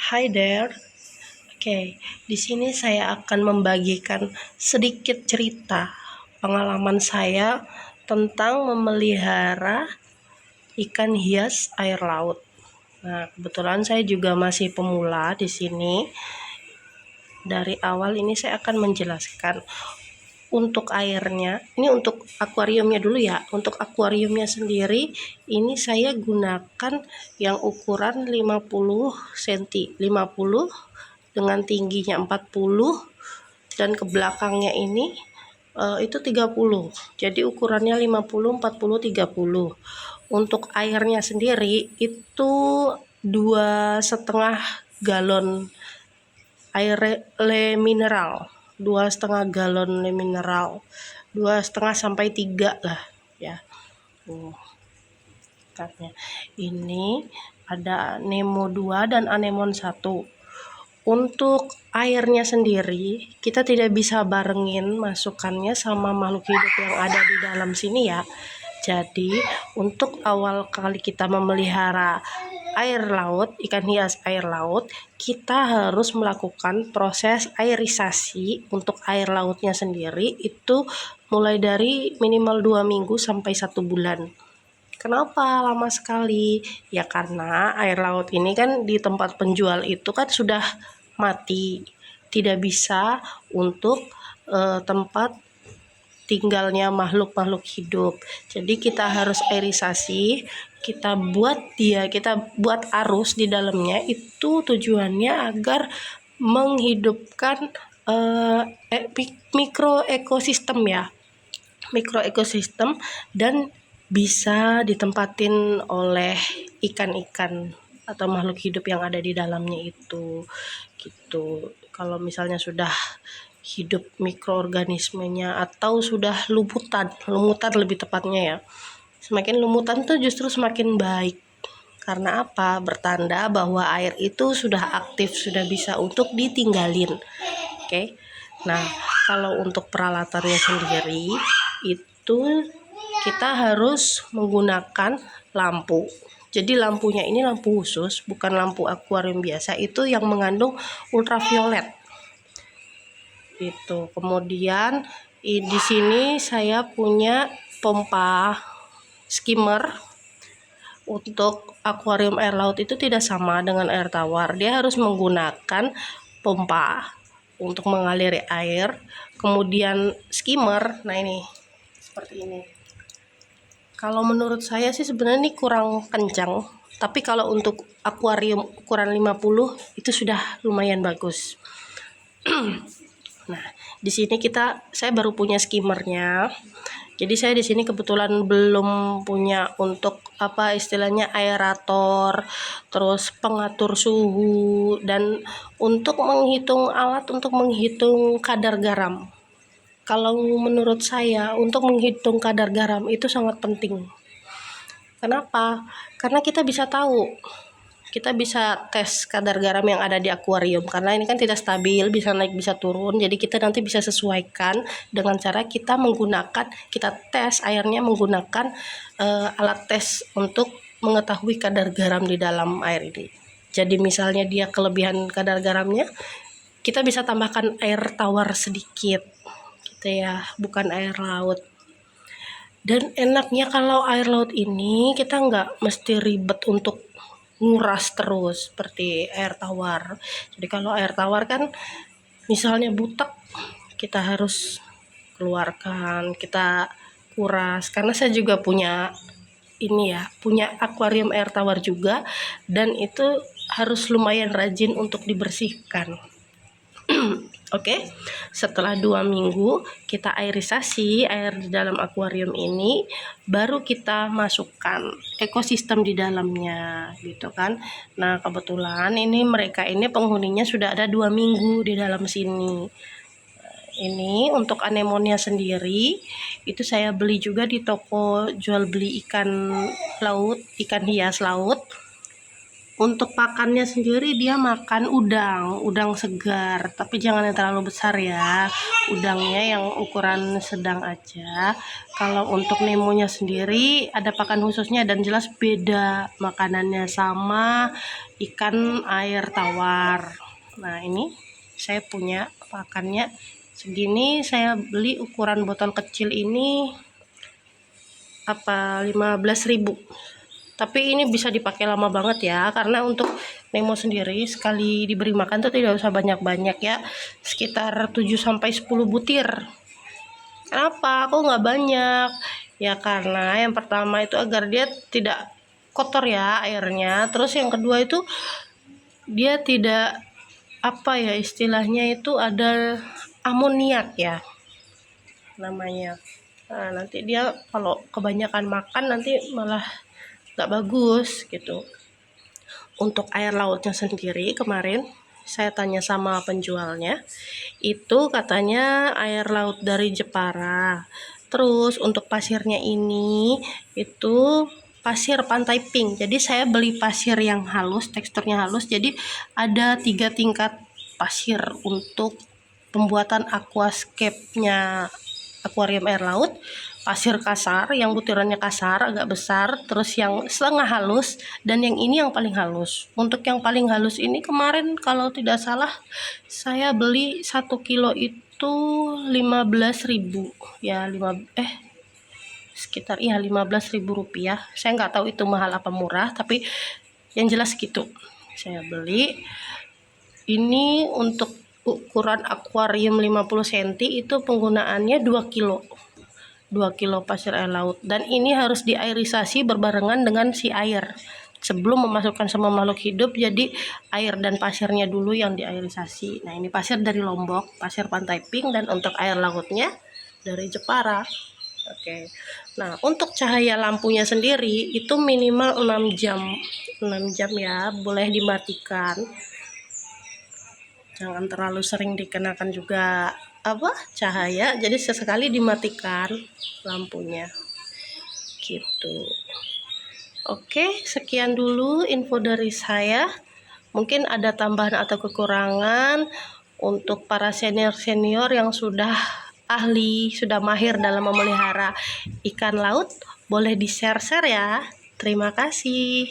Hi there. Oke, di sini saya akan membagikan sedikit cerita pengalaman saya tentang memelihara ikan hias air laut. Nah, kebetulan saya juga masih pemula di sini. Dari awal ini saya akan menjelaskan untuk airnya. Ini untuk akuariumnya dulu ya. Untuk akuariumnya sendiri ini saya gunakan yang ukuran 50 cm, 50 dengan tingginya 40 dan ke belakangnya ini itu 30. Jadi ukurannya 50, 40, 30. Untuk airnya sendiri itu 2,5 galon air le mineral, 2,5 galon le mineral, 2,5 sampai 3 lah ya. Ini ada Nemo 2 dan Anemon 1. Untuk airnya sendiri kita tidak bisa barengin masukannya sama makhluk hidup yang ada di dalam sini ya. Jadi untuk awal kali kita memelihara air laut, ikan hias air laut, kita harus melakukan proses airisasi untuk air lautnya sendiri itu mulai dari minimal 2 minggu sampai 1 bulan. Kenapa lama sekali? Ya karena air laut ini kan di tempat penjual itu kan sudah mati, tidak bisa untuk tempat tinggalnya makhluk-makhluk hidup. Jadi kita harus airisasi, kita buat arus di dalamnya, itu tujuannya agar menghidupkan mikroekosistem dan bisa ditempatin oleh ikan-ikan atau makhluk hidup yang ada di dalamnya itu gitu. Kalau misalnya sudah hidup mikroorganismenya atau sudah lumutan lebih tepatnya ya, semakin lumutan tuh justru semakin baik. Karena apa? Bertanda bahwa air itu sudah aktif, sudah bisa untuk ditinggalin. Oke. Nah, kalau untuk peralatannya sendiri itu kita harus menggunakan lampu. Jadi lampunya ini lampu khusus, bukan lampu akuarium biasa, itu yang mengandung ultraviolet. Itu. Kemudian di sini saya punya pompa skimmer. Untuk akuarium air laut itu tidak sama dengan air tawar. Dia harus menggunakan pompa untuk mengaliri air. Kemudian skimmer, nah ini seperti ini. Kalau menurut saya sih sebenarnya ini kurang kencang, tapi kalau untuk akuarium ukuran 50 itu sudah lumayan bagus. Nah, di sini saya baru punya skimmernya. Jadi saya di sini kebetulan belum punya untuk apa istilahnya aerator, terus pengatur suhu dan untuk menghitung alat untuk menghitung kadar garam. Kalau menurut saya untuk menghitung kadar garam itu sangat penting. Kenapa? Karena kita bisa tahu, kita bisa tes kadar garam yang ada di akuarium karena ini kan tidak stabil, bisa naik bisa turun. Jadi kita nanti bisa sesuaikan dengan cara kita tes airnya menggunakan alat tes untuk mengetahui kadar garam di dalam air ini. Jadi misalnya dia kelebihan kadar garamnya, kita bisa tambahkan air tawar sedikit gitu ya, bukan air laut. Dan enaknya kalau air laut ini kita nggak mesti ribet untuk nguras terus seperti air tawar. Jadi kalau air tawar kan misalnya butek, kita harus keluarkan, kita kuras. Karena saya juga punya punya akuarium air tawar juga, dan itu harus lumayan rajin untuk dibersihkan. Oke, setelah 2 minggu kita airisasi air di dalam akuarium ini, baru kita masukkan ekosistem di dalamnya gitu kan. Nah, kebetulan mereka ini penghuninya sudah ada 2 minggu di dalam sini. Ini untuk anemonnya sendiri itu saya beli juga di toko jual beli ikan laut, ikan hias laut. Untuk pakannya sendiri dia makan udang segar, tapi jangan yang terlalu besar ya. Udangnya yang ukuran sedang aja. Kalau untuk Nemonya sendiri ada pakan khususnya dan jelas beda makanannya sama ikan air tawar. Nah, ini saya punya pakannya segini, saya beli ukuran botol kecil ini 15.000. Tapi ini bisa dipakai lama banget ya, karena untuk Nemo sendiri sekali diberi makan tuh tidak usah banyak-banyak ya, sekitar 7-10 butir. Kenapa aku nggak banyak? Ya karena yang pertama itu agar dia tidak kotor ya airnya, terus yang kedua itu dia tidak istilahnya itu ada amoniak ya namanya. Nah, nanti dia kalau kebanyakan makan nanti malah nggak bagus gitu. Untuk air lautnya sendiri kemarin saya tanya sama penjualnya, itu katanya air laut dari Jepara. Terus untuk pasirnya ini itu pasir pantai pink. Jadi saya beli pasir yang halus, teksturnya halus. Jadi ada 3 tingkat pasir untuk pembuatan aquascape-nya akuarium air laut. Pasir kasar yang butirannya kasar agak besar, terus yang setengah halus, dan yang ini yang paling halus. Untuk yang paling halus ini kemarin kalau tidak salah saya beli 1 kilo itu 15.000 ya, sekitar 15.000 rupiah. Saya nggak tahu itu mahal apa murah, tapi yang jelas gitu saya beli. Ini untuk ukuran akuarium 50 cm itu penggunaannya 2 kilo pasir air laut, dan ini harus diairisasi berbarengan dengan si air sebelum memasukkan semua makhluk hidup. Jadi air dan pasirnya dulu yang diairisasi. Nah, ini pasir dari Lombok, pasir pantai pink, dan untuk air lautnya dari Jepara. Oke. Nah, untuk cahaya lampunya sendiri itu minimal 6 jam ya, boleh dimatikan, jangan terlalu sering dikenakan juga cahaya, jadi sesekali dimatikan lampunya gitu. Oke, sekian dulu info dari saya. Mungkin ada tambahan atau kekurangan untuk para senior yang sudah ahli, sudah mahir dalam memelihara ikan laut, boleh di-share ya. Terima kasih.